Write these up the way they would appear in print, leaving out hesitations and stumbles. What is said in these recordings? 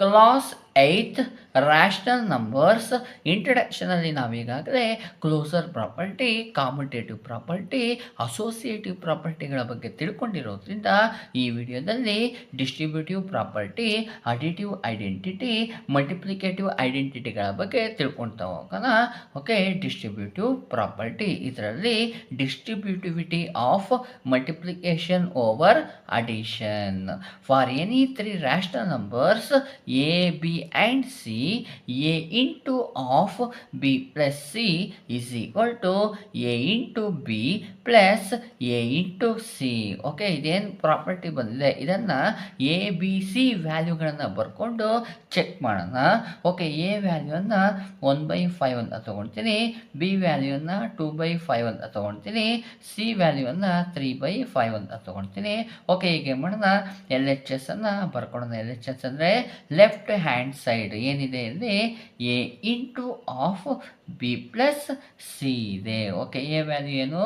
Class 8 rational numbers ಇಂಟ್ರಡಕ್ಷನಲ್ಲಿ ನಾವೀಗಾಗಲೇ closure property, commutative property, associative ಪ್ರಾಪರ್ಟಿಗಳ ಬಗ್ಗೆ ತಿಳ್ಕೊಂಡಿರೋದ್ರಿಂದ ಈ ವಿಡಿಯೋದಲ್ಲಿ distributive property, additive identity, multiplicative ಐಡೆಂಟಿಟಿಗಳ ಬಗ್ಗೆ ತಿಳ್ಕೊಳ್ತಾ ಹೋಗೋಣ. ಓಕೆ, ಡಿಸ್ಟ್ರಿಬ್ಯೂಟಿವ್ ಪ್ರಾಪರ್ಟಿ, ಇದರಲ್ಲಿ distributivity of multiplication over addition for any 3 rational numbers a, b and c, a into of b plus c is equal to a into b plus a into c. Okay, ಇದೇನು property ಬಂದಿದೆ ಇದನ್ನು A B C ವ್ಯಾಲ್ಯೂಗಳನ್ನು ಬರ್ಕೊಂಡು check ಮಾಡೋಣ. Okay, A ವ್ಯಾಲ್ಯೂವನ್ನು 1/5 ಅಂತ ತೊಗೊಳ್ತೀನಿ, B ವ್ಯಾಲ್ಯೂವನ್ನು 2/5 ಅಂತ ತೊಗೊಳ್ತೀನಿ, ಸಿ ವ್ಯಾಲ್ಯೂವನ್ನು 3/5 ಅಂತ ತೊಗೊಳ್ತೀನಿ. ಓಕೆ, ಹೀಗೆ ಮಾಡೋಣ. ಎಲ್ ಎಚ್ ಎಸ್ ಅನ್ನು ಬರ್ಕೊಳ್ಳೋಣ. ಎಲ್ ಎಚ್ ಎಸ್ ಅಂದರೆ ಲೆಫ್ಟ್ ಹ್ಯಾಂಡ್ ಸೈಡ್ ಏನಿದೆ ಇಲ್ಲಿ A into of b plus C ಇದೆ. ಓಕೆ, ಎ ವ್ಯಾಲ್ಯೂ ಏನು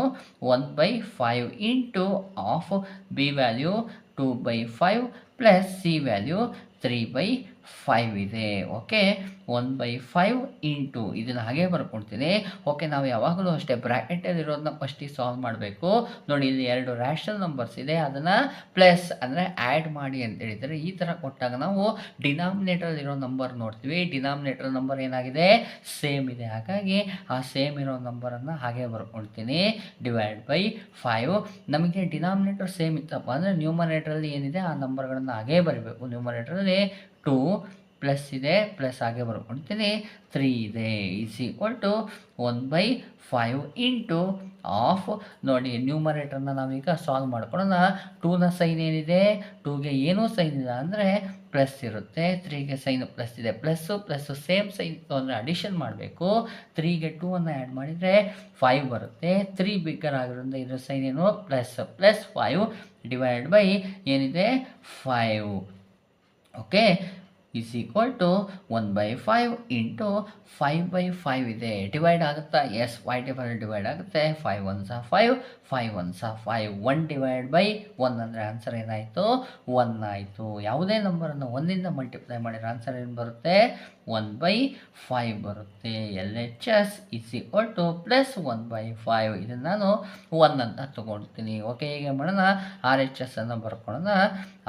1/5 into of B value 2/5 plus C value 3/5 ಇದೆ. ಓಕೆ, 1/5 ಇಂಟು ಇದನ್ನು ಹಾಗೆ ಬರ್ಕೊಳ್ತೀನಿ. ಓಕೆ, ನಾವು ಯಾವಾಗಲೂ ಅಷ್ಟೇ ಬ್ರ್ಯಾಕೆಟಲ್ಲಿ ಇರೋದನ್ನ ಫಸ್ಟಿಗೆ ಸಾಲ್ವ್ ಮಾಡಬೇಕು. ನೋಡಿ, ಇಲ್ಲಿ 2 ರ್ಯಾಷನಲ್ ನಂಬರ್ಸ್ ಇದೆ, ಅದನ್ನು ಪ್ಲಸ್ ಅಂದರೆ ಆ್ಯಡ್ ಮಾಡಿ ಅಂತ ಹೇಳಿದರೆ ಈ ಥರ ಕೊಟ್ಟಾಗ ನಾವು ಡಿನಾಮಿನೇಟರ್ ಇರೋ ನಂಬರ್ ನೋಡ್ತೀವಿ. ಡಿನಾಮಿನೇಟರ್ ನಂಬರ್ ಏನಾಗಿದೆ, ಸೇಮ್ ಇದೆ. ಹಾಗಾಗಿ ಆ ಸೇಮ್ ಇರೋ ನಂಬರನ್ನು ಹಾಗೆ ಬರ್ಕೊಳ್ತೀನಿ. /5. ನಮಗೆ ಡಿನಾಮಿನೇಟರ್ ಸೇಮ್ ಇತ್ತಪ್ಪ ಅಂದರೆ ನ್ಯೂಮರೇಟರಲ್ಲಿ ಏನಿದೆ ಆ ನಂಬರ್ಗಳನ್ನು ಹಾಗೇ ಬರೀಬೇಕು. ನ್ಯೂಮರೇಟರಲ್ಲಿ 2 ಪ್ಲಸ್ ಇದೆ, ಪ್ಲಸ್ ಹಾಗೆ ಬರ್ಕೊಳ್ತೀನಿ, 3 ಇದೆ, is equal to 1/5 into of. ನೋಡಿ, ನ್ಯೂಮರೇಟರ್ನ ನಾವೀಗ ಸಾಲ್ವ್ ಮಾಡ್ಕೊಳ್ಳೋಣ. 2ನ ಸೈನ್ ಏನಿದೆ, 2ಗೆ ಏನೂ ಸೈನ್ ಇಲ್ಲ ಅಂದರೆ ಪ್ಲಸ್ ಇರುತ್ತೆ, 3ಗೆ ಸೈನ್ ಪ್ಲಸ್ ಇದೆ. ಪ್ಲಸ್ಸು ಸೇಮ್ ಸೈನ್ ಅಂದರೆ ಅಡಿಷನ್ ಮಾಡಬೇಕು. 3ಗೆ 2ಅನ್ನು ಆ್ಯಡ್ ಮಾಡಿದರೆ 5 ಬರುತ್ತೆ. 3 ಬಿಗ್ಗರ್ ಆಗಿರೋದ್ರಿಂದ ಇದರ ಸೈನ್ ಏನು +5 ಡಿವೈಡ್ ಬೈ ಏನಿದೆ 5. Okay, is equal to 1/5 into 5/5 ಇದೆ. ಡಿವೈಡ್ ಆಗುತ್ತಾ? ಎಸ್, 5 ಡಿವೈಡ್ ಆಗುತ್ತೆ. 5 1s 5, 5 1s 5. 1 ಡಿವೈಡ್ ಬೈ 1 ಅಂದರೆ ಆನ್ಸರ್ ಏನಾಯಿತು, 1 ಆಯಿತು. ಯಾವುದೇ ನಂಬರನ್ನು 1ಇಂದ ಮಲ್ಟಿಪ್ಲೈ ಮಾಡಿದ್ರೆ ಆನ್ಸರ್ ಏನು ಬರುತ್ತೆ, 1/5 ಬರುತ್ತೆ. L H S is equal to +1/5. ಇದನ್ನು ನಾನು 1 ಅಂತ ತೊಗೊಳ್ತೀನಿ. ಓಕೆ, ಹೀಗೆ ಮಾಡೋಣ. ಆರ್ ಎಚ್ ಎಸ್ ಅನ್ನು ಬರ್ಕೊಳ್ಳೋಣ.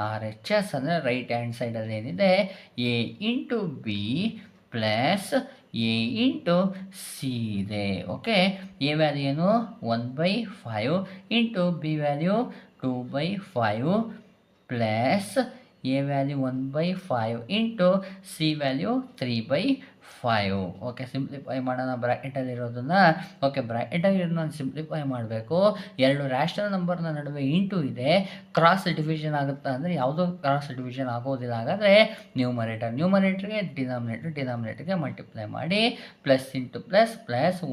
ಆರ್ ಎಚ್ ಎಸ್ ಅಂದರೆ ರೈಟ್ ಹ್ಯಾಂಡ್ ಸೈಡಲ್ಲಿ ಏನಿದೆ A into b plus a into C ಇದೆ. ಓಕೆ, ಎ ವ್ಯಾಲ್ಯೂ ಏನು 1/5 into B value 2/5 plus A value 1/5 into C value 3/5. Okay, simplify ಮಾಡೋಣ ಬ್ರ್ಯಾಕೆಟಲ್ಲಿರೋದನ್ನು. ಓಕೆ, ಬ್ರ್ಯಾಕೆಟಲ್ಲಿರೋದನ್ನ ಸಿಂಪ್ಲಿಫೈ ಮಾಡಬೇಕು. 2 rational ನಂಬರ್ನ ನಡುವೆ ಇಂಟು ಇದೆ, ಕ್ರಾಸ್ ಡಿವಿಷನ್ ಆಗುತ್ತಾ ಅಂದರೆ ಯಾವುದೋ ಕ್ರಾಸ್ ಡಿವಿಷನ್ ಆಗೋದಿಲ್ಲ. ಹಾಗಾದರೆ ನ್ಯೂಮರೇಟರ್ಗೆ ಡಿನಾಮಿನೇಟರ್ಗೆ ಮಲ್ಟಿಪ್ಲೈ ಮಾಡಿ. ಪ್ಲಸ್ ಇಂಟು ಪ್ಲಸ್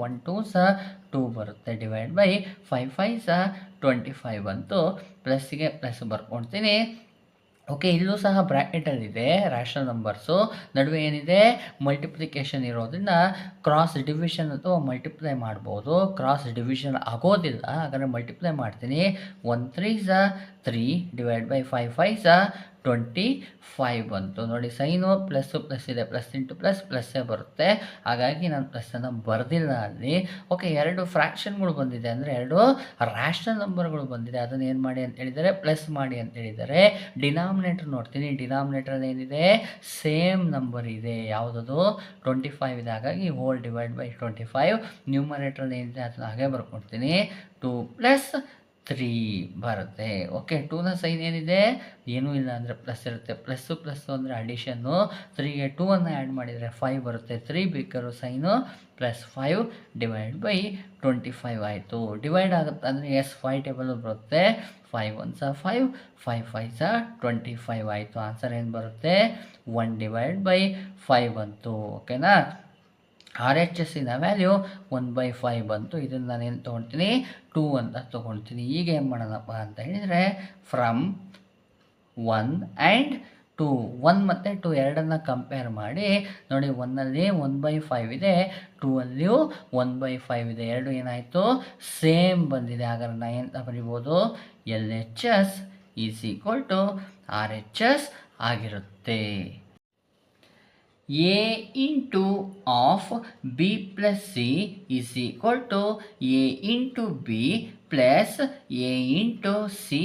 1 2s 2 ಬರುತ್ತೆ. ಡಿವೈಡ್ ಬೈ 5 5s 25 ಬಂತು. ಪ್ಲಸ್ಸಿಗೆ ಪ್ಲಸ್ ಬರ್ಕೊಳ್ತೀನಿ. ಓಕೆ, ಇಲ್ಲೂ ಸಹ ಬ್ರ್ಯಾಕೆಟಲ್ಲಿದೆ ರ್ಯಾಷನಲ್ ನಂಬರ್ಸು, ನಡುವೆ ಏನಿದೆ ಮಲ್ಟಿಪ್ಲಿಕೇಶನ್ ಇರೋದ್ರಿಂದ ಕ್ರಾಸ್ ಡಿವಿಷನ್ ಅಥವಾ ಮಲ್ಟಿಪ್ಲೈ ಮಾಡ್ಬೋದು. ಕ್ರಾಸ್ ಡಿವಿಷನ್ ಆಗೋದಿಲ್ಲ, ಹಾಗಾದರೆ ಮಲ್ಟಿಪ್ಲೈ ಮಾಡ್ತೀನಿ. 1 3s 3 ಡಿವೈಡ್ ಬೈ 5 5s 25 ಬಂತು. ನೋಡಿ, ಸೈನು ಪ್ಲಸ್ ಇದೆ, ಪ್ಲಸ್ ಇಂಟು ಪ್ಲಸ್ಸೇ ಬರುತ್ತೆ. ಹಾಗಾಗಿ ನಾನು ಪ್ಲಸ್ಸನ್ನು ಬರೆದಿಲ್ಲ ಅಲ್ಲಿ. ಓಕೆ, 2 ಫ್ರ್ಯಾಕ್ಷನ್ಗಳು ಬಂದಿದೆ ಅಂದರೆ 2 ರ್ಯಾಷನಲ್ ನಂಬರ್ಗಳು ಬಂದಿದೆ. ಅದನ್ನು ಏನು ಮಾಡಿ ಅಂತ ಹೇಳಿದರೆ ಪ್ಲಸ್ ಮಾಡಿ ಅಂತ ಹೇಳಿದರೆ ಡಿನಾಮಿನೇಟರ್ ನೋಡ್ತೀನಿ. ಡಿನಾಮಿನೇಟರ್ ಏನಿದೆ ಸೇಮ್ ನಂಬರ್ ಇದೆ, ಯಾವುದದು 25 ಇದೆ. ಹಾಗಾಗಿ ಹೋಲ್ ಡಿವೈಡ್ ಬೈ 25. ನ್ಯೂಮರೇಟರ್ ಏನಿದೆ ಅದನ್ನು ಹಾಗೆ ಬರ್ಕೊಡ್ತೀನಿ. 2 + 3 ಬರುತ್ತೆ. ಓಕೆ, 2ನ ಸೈನ್ ಏನಿದೆ ಏನೂ ಇಲ್ಲ ಅಂದರೆ ಪ್ಲಸ್ ಇರುತ್ತೆ. ಪ್ಲಸ್ಸು ಅಂದರೆ ಅಡಿಷನ್ನು. 3ಗೆ 2ಅನ್ನು ಆ್ಯಡ್ ಮಾಡಿದರೆ 5 ಬರುತ್ತೆ. 3 ಬಿಕ್ಕರು ಸೈನು +5 ಡಿವೈಡ್ ಬೈ 25 ಆಯಿತು. ಡಿವೈಡ್ ಆಗುತ್ತೆ ಅಂದರೆ ಎಸ್ 5 ಟೇಬಲ್ ಬರುತ್ತೆ. 5 1s 5, 5 5s 25 ಆಯಿತು. ಆನ್ಸರ್ ಏನು ಬರುತ್ತೆ, 1 ಡಿವೈಡ್ ಬೈ 5 ಬಂತು. ಓಕೆನಾ. ಆರ್ ಎಚ್ ಎಸ್ಸಿನ ವ್ಯಾಲ್ಯೂ 1/5 ಬಂತು. ಇದನ್ನು ನಾನು ಏನು ತೊಗೊಳ್ತೀನಿ, 2 ಅಂತ ತೊಗೊಳ್ತೀನಿ. ಈಗ ಏನು ಮಾಡೋಣಪ್ಪ ಅಂತ ಹೇಳಿದರೆ ಫ್ರಮ್ 1 ಆ್ಯಂಡ್ 2, 1 ಮತ್ತು 2 ಎರಡನ್ನು ಕಂಪೇರ್ ಮಾಡಿ. ನೋಡಿ, 1ಅಲ್ಲಿ 1/5 ಇದೆ, 2ಅಲ್ಲಿಯೂ 1/5 ಇದೆ. ಎರಡು ಏನಾಯಿತು, ಸೇಮ್ ಬಂದಿದೆ. ಹಾಗಾದ್ರೆ ನಾನು ಏನು ಬರಿಬೋದು, L H S is equal to R H S ಆಗಿರುತ್ತೆ. A into of B plus C is equal to A into B plus a into c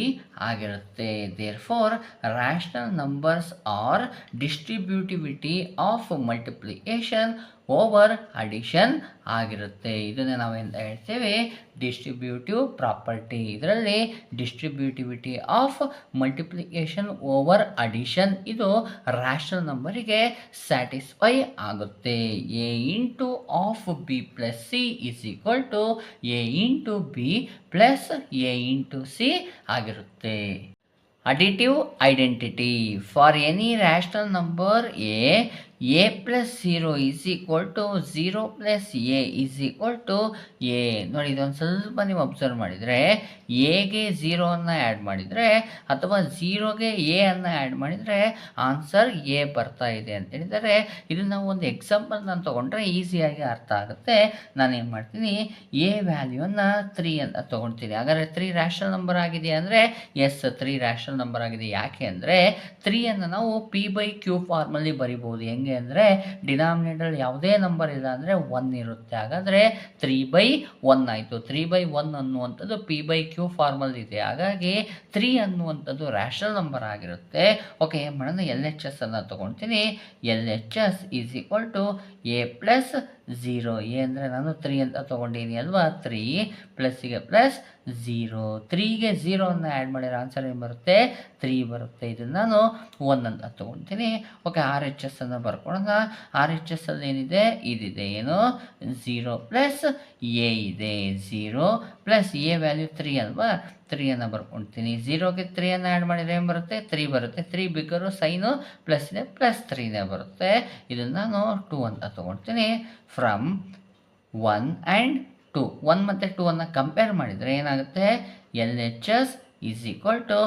ಆಗಿರುತ್ತೆ. Therefore rational numbers are distributivity of multiplication over addition ಆಗಿರುತ್ತೆ. ಇದನ್ನು ನಾವೆಂತ ಹೇಳ್ತೇವೆ? Distributive property. ಇದರಲ್ಲಿ distributivity of multiplication over addition ಇದು rational ನಂಬರಿಗೆ satisfy ಆಗುತ್ತೆ. A into of b plus c is equal to a into b plus a into c ಆಗಿರುತ್ತೆ. Additive identity for any rational number a plus 0 is equal to 0 plus A is equal to A. ನೋಡಿ, ಇದೊಂದು ಸ್ವಲ್ಪ ನೀವು observe ಮಾಡಿದರೆ ಎಗೆ 0 add ಮಾಡಿದರೆ ಅಥವಾ 0ಗೆ ಎ ಅನ್ನು ಆ್ಯಡ್ ಮಾಡಿದರೆ ಆನ್ಸರ್ ಎ ಬರ್ತಾ ಇದೆ ಅಂತ ಹೇಳಿದರೆ, ಇದನ್ನು ನಾವು ಒಂದು ಎಕ್ಸಾಂಪಲ್ ನಾನು ತೊಗೊಂಡ್ರೆ ಈಸಿಯಾಗಿ ಅರ್ಥ ಆಗುತ್ತೆ. ನಾನೇನು ಮಾಡ್ತೀನಿ, ಎ ವ್ಯಾಲ್ಯೂವನ್ನು 3 ಅಂತ ತೊಗೊಳ್ತೀನಿ. ಹಾಗಾದರೆ 3 ರ್ಯಾಷನಲ್ ನಂಬರ್ ಆಗಿದೆ ಅಂದರೆ ಎಸ್ 3 ರ್ಯಾಷನಲ್ ನಂಬರ್ ಆಗಿದೆ. ಯಾಕೆ ಅಂದರೆ 3 ನಾವು P/Q ಫಾರ್ಮಲ್ಲಿ ಬರಿಬೋದು. ಹೆಂಗೆ ಅಂದರೆ ಡಿನಾಮಿನೇಟರ್ ಯಾವುದೇ ನಂಬರ್ ಇಲ್ಲ ಅಂದರೆ 1 ಇರುತ್ತೆ. ಹಾಗಾದರೆ 3/1 ಆಯಿತು. 3/1 ಅನ್ನುವಂಥದ್ದು P/Q ಫಾರ್ಮಲ್ ಇದೆ. ಹಾಗಾಗಿ 3 ಅನ್ನುವಂಥದ್ದು ರ್ಯಾಷನಲ್ ನಂಬರ್ ಆಗಿರುತ್ತೆ. ಓಕೆ, ಏನು ಮಾಡೋಣ, ಎಲ್ ಎಚ್ ಎಸ್ ಅನ್ನು ತೊಗೊಳ್ತೀನಿ. L H S is equal to A plus 0. A ಅಂದರೆ ನಾನು 3 ಅಂತ ತೊಗೊಂಡಿದ್ದೀನಿ ಅಲ್ವಾ. 3 ಪ್ಲಸ್ಸಿಗೆ ಪ್ಲಸ್ 0. 3ಗೆ 0 ಆ್ಯಡ್ ಮಾಡಿರೋ ಆನ್ಸರ್ ಏನು ಬರುತ್ತೆ? 3 ಬರುತ್ತೆ. ಇದನ್ನು ನಾನು 1 ಅಂತ ತೊಗೊಳ್ತೀನಿ. ಓಕೆ, ಆರ್ ಎಚ್ ಎಸ್ ಅನ್ನು ಬರ್ಕೊಳ್ಳೋಣ. ಆರ್ ಎಚ್ ಎಸ್ ಅಲ್ಲಿ ಏನಿದೆ? ಇದಿದೆ. ಏನು? 0 ಪ್ಲಸ್ ಎ ಇದೆ. 0 ಪ್ಲಸ್ ಎ ವ್ಯಾಲ್ಯೂ 3 ಅಲ್ವಾ. 3 ಬರ್ಕೊಳ್ತೀನಿ. 0ಗೆ 3 ಆ್ಯಡ್ ಮಾಡಿದರೆ ಏನು ಬರುತ್ತೆ? 3 ಬರುತ್ತೆ. 3 ಬಿಗ್ಗರು ಸೈನು ಪ್ಲಸ್ ಇದೆ, ಪ್ಲಸ್ 3 ಬರುತ್ತೆ. ಇದನ್ನು ನಾನು 2 ಅಂತ ತೊಗೊಳ್ತೀನಿ. ಫ್ರಮ್ 1 ಆ್ಯಂಡ್ 2, 1 ಮತ್ತು 2 ಕಂಪೇರ್ ಮಾಡಿದರೆ ಏನಾಗುತ್ತೆ? L H S is equal to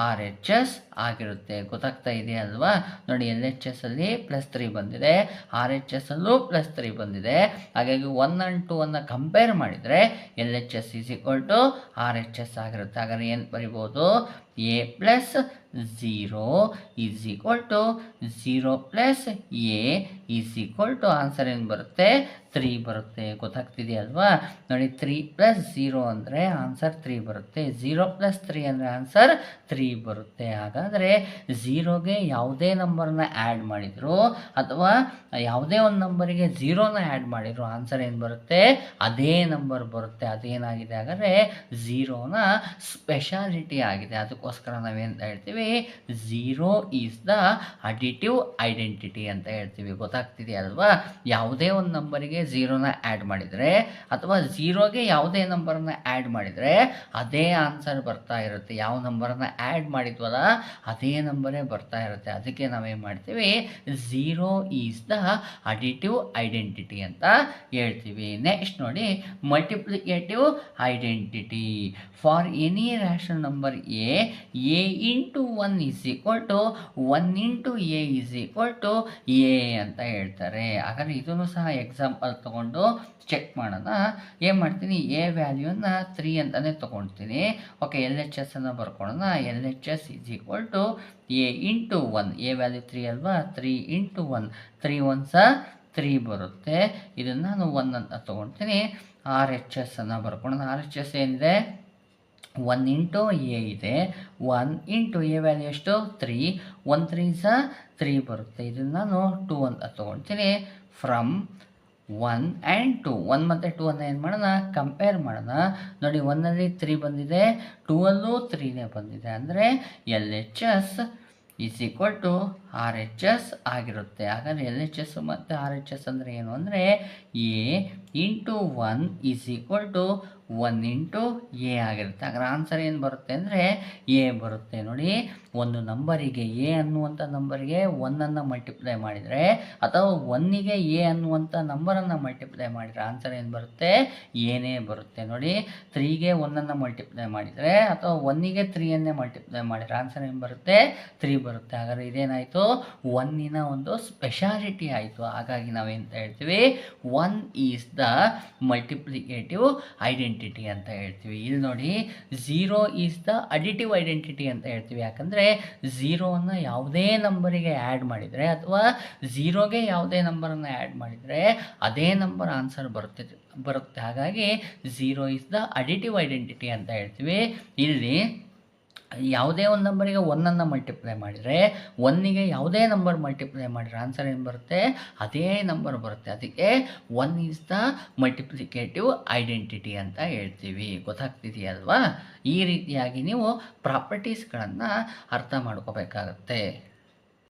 R H S ಆಗಿರುತ್ತೆ. ಗೊತ್ತಾಗ್ತಾ ಇದೆ ಅಲ್ವಾ? ನೋಡಿ, ಎಲ್ ಎಚ್ ಎಸ್ ಅಲ್ಲಿ +3 ಬಂದಿದೆ, ಆರ್ ಎಚ್ ಎಸ್ ಅಲ್ಲೂ +3 ಬಂದಿದೆ. ಹಾಗಾಗಿ 1 ಆ್ಯಂಡ್ 2 ಕಂಪೇರ್ ಮಾಡಿದರೆ L H S is equal to R H S ಆಗಿರುತ್ತೆ. ಹಾಗಾದ್ರೆ ಏನು ಬರಿಬೋದು? A plus 0 is equal to 0 plus A is equal to answer ಏನು ಬರುತ್ತೆ? 3 ಬರುತ್ತೆ. ಗೊತ್ತಾಗ್ತಿದೆಯಲ್ವಾ? ನೋಡಿ, 3 ಪ್ಲಸ್ 0 ಅಂದರೆ ಆನ್ಸರ್ 3 ಬರುತ್ತೆ. 0 ಪ್ಲಸ್ 3 ಅಂದರೆ ಆನ್ಸರ್ 3 ಬರುತ್ತೆ. ಹಾಗಾದರೆ 0ಗೆ ಯಾವುದೇ ನಂಬರ್ನ ಆ್ಯಡ್ ಮಾಡಿದ್ರು ಅಥವಾ ಯಾವುದೇ ಒಂದು ನಂಬರಿಗೆ 0ನ ಆ್ಯಡ್ ಮಾಡಿದ್ರು ಆನ್ಸರ್ ಏನು ಬರುತ್ತೆ? ಅದೇ ನಂಬರ್ ಬರುತ್ತೆ. ಅದೇನಾಗಿದೆ? ಹಾಗಾದರೆ 0ನ ಸ್ಪೆಷಾಲಿಟಿ ಆಗಿದೆ. ಅದಕ್ಕೋಸ್ಕರ ನಾವೇನು ಹೇಳ್ತೀವಿ? 0 ಈಸ್ ದ ಅಡಿಟಿವ್ ಐಡೆಂಟಿಟಿ ಅಂತ ಹೇಳ್ತೀವಿ. ಗೊತ್ತಾಗ್ತಿದೆ ಅಲ್ವಾ? ಯಾವುದೇ ಒಂದು ನಂಬರಿಗೆ 0ನ ಆ್ಯಡ್ ಮಾಡಿದರೆ ಅಥವಾ 0ಗೆ ಯಾವುದೇ ನಂಬರನ್ನ ಆ್ಯಡ್ ಮಾಡಿದರೆ ಅದೇ ಆನ್ಸರ್ ಬರ್ತಾ ಇರುತ್ತೆ. ಯಾವ ನಂಬರನ್ನ ಆ್ಯಡ್ ಮಾಡಿದ್ವಲ್ಲ ಅದೇ ನಂಬರೇ ಬರ್ತಾ ಇರುತ್ತೆ. ಅದಕ್ಕೆ ನಾವೇನು ಮಾಡ್ತೀವಿ? 0 ಈಸ್ ದ ಅಡಿಟಿವ್ ಐಡೆಂಟಿಟಿ ಅಂತ ಹೇಳ್ತೀವಿ. ನೆಕ್ಸ್ಟ್ ನೋಡಿ, multiplicative identity for any rational number A into 1 is equal to 1 into A is equal to A ಅಂತ ಹೇಳ್ತಾರೆ. ಹಾಗಾದರೆ ಇದನ್ನು ಸಹ ಎಕ್ಸಾಂಪಲ್ ತೊಗೊಂಡು ಚೆಕ್ ಮಾಡೋಣ. ಏನು ಮಾಡ್ತೀನಿ? ಎ ವ್ಯಾಲ್ಯೂನ 3 ಅಂತಲೇ ತೊಗೊಳ್ತೀನಿ. ಓಕೆ, ಎಲ್ ಎಚ್ ಎಸ್ ಅನ್ನು ಬರ್ಕೊಳ್ಳೋಣ. L H S is equal to a into 1. A value 3 ಅಲ್ವಾ. 3 ಇಂಟು 1, 3 1 3 ಬರುತ್ತೆ. ಇದನ್ನು ನಾನು 1 ಅಂತ ತೊಗೊಳ್ತೀನಿ. ಆರ್ ಎಚ್ ಎಸ್ ಅನ್ನು ಬರ್ಕೊಳ್ಳೋಣ. ಆರ್ ಎಚ್ ಎಸ್ ಏನಿದೆ? 1 ಇಂಟು ಎ ಇದೆ. 1 ಇಂಟು ಎ ವ್ಯಾಲ್ಯೂ ಎಷ್ಟು? 3. 1 3 3 ಬರುತ್ತೆ. ಇದನ್ನು ನಾನು 2 ಅಂತ ತೊಗೊಳ್ತೀನಿ. ಫ್ರಮ್ 1 ಆ್ಯಂಡ್ 2, 1 ಮತ್ತು 2 ಏನು ಮಾಡೋಣ? ಕಂಪೇರ್ ಮಾಡೋಣ. ನೋಡಿ, 1ಅಲ್ಲಿ 3 ಬಂದಿದೆ, 2ಅಲ್ಲೂ 3 ಬಂದಿದೆ. ಅಂದರೆ L H S is equal to R H S ಆಗಿರುತ್ತೆ. ಹಾಗಾದರೆ ಎಲ್ ಎಚ್ ಎಸ್ ಮತ್ತು ಆರ್ ಎಚ್ ಎಸ್ ಅಂದರೆ ಏನು ಅಂದರೆ A into 1 is equal to 1 into A ಆಗಿರುತ್ತೆ. ಹಾಗಾದ್ರೆ ಆನ್ಸರ್ ಏನು ಬರುತ್ತೆ ಅಂದರೆ ಎ ಬರುತ್ತೆ. ನೋಡಿ, ಒಂದು ನಂಬರಿಗೆ ಎ ಅನ್ನುವಂಥ ನಂಬರಿಗೆ 1 ಮಲ್ಟಿಪ್ಲೈ ಮಾಡಿದರೆ ಅಥವಾ 1ಗೆ ಎ ಅನ್ನುವಂಥ ನಂಬರನ್ನು ಮಲ್ಟಿಪ್ಲೈ ಮಾಡಿದರೆ ಆನ್ಸರ್ ಏನು ಬರುತ್ತೆ? ಏನೇ ಬರುತ್ತೆ. ನೋಡಿ, 3ಗೆ 1 ಮಲ್ಟಿಪ್ಲೈ ಮಾಡಿದರೆ ಅಥವಾ 1ಗೆ 3 ಮಲ್ಟಿಪ್ಲೈ ಮಾಡಿದರೆ ಆನ್ಸರ್ ಏನು ಬರುತ್ತೆ? 3 ಬರುತ್ತೆ. ಹಾಗಾದರೆ ಇದೇನಾಯಿತು? 1ನ ಒಂದು ಸ್ಪೆಷಾಲಿಟಿ ಆಯಿತು. ಹಾಗಾಗಿ ನಾವೇಂತ ಹೇಳ್ತೀವಿ? 1 is the multiplicative identity identity ಅಂತ ಹೇಳ್ತೀವಿ. ಇಲ್ಲಿ ನೋಡಿ, zero is the additive identity ಅಂತ ಹೇಳ್ತೀವಿ. ಯಾಕಂದರೆ ಝೀರೋವನ್ನು ಯಾವುದೇ ನಂಬರಿಗೆ ಆ್ಯಡ್ ಮಾಡಿದರೆ ಅಥವಾ ಝೀರೋಗೆ ಯಾವುದೇ ನಂಬರನ್ನು ಆ್ಯಡ್ ಮಾಡಿದರೆ ಅದೇ ನಂಬರ್ ಆನ್ಸರ್ ಬರುತ್ತೆ. ಹಾಗಾಗಿ zero is the additive identity ಅಂತ ಹೇಳ್ತೀವಿ. ಇಲ್ಲಿ ಯಾವುದೇ ಒಂದು ನಂಬರಿಗೆ ಒನ್ನನ್ನು ಮಲ್ಟಿಪ್ಲೈ ಮಾಡಿದರೆ, ಒನ್ನಿಗೆ ಯಾವುದೇ ನಂಬರ್ ಮಲ್ಟಿಪ್ಲೈ ಮಾಡಿದರೆ ಆನ್ಸರ್ ಏನು ಬರುತ್ತೆ? ಅದೇ ನಂಬರ್ ಬರುತ್ತೆ. ಅದಕ್ಕೆ one is the multiplicative identity ಅಂತ ಹೇಳ್ತೀವಿ. ಗೊತ್ತಾಗ್ತಿದೆಯಲ್ವಾ? ಈ ರೀತಿಯಾಗಿ ನೀವು ಪ್ರಾಪರ್ಟೀಸ್ಗಳನ್ನು ಅರ್ಥ ಮಾಡ್ಕೋಬೇಕಾಗತ್ತೆ.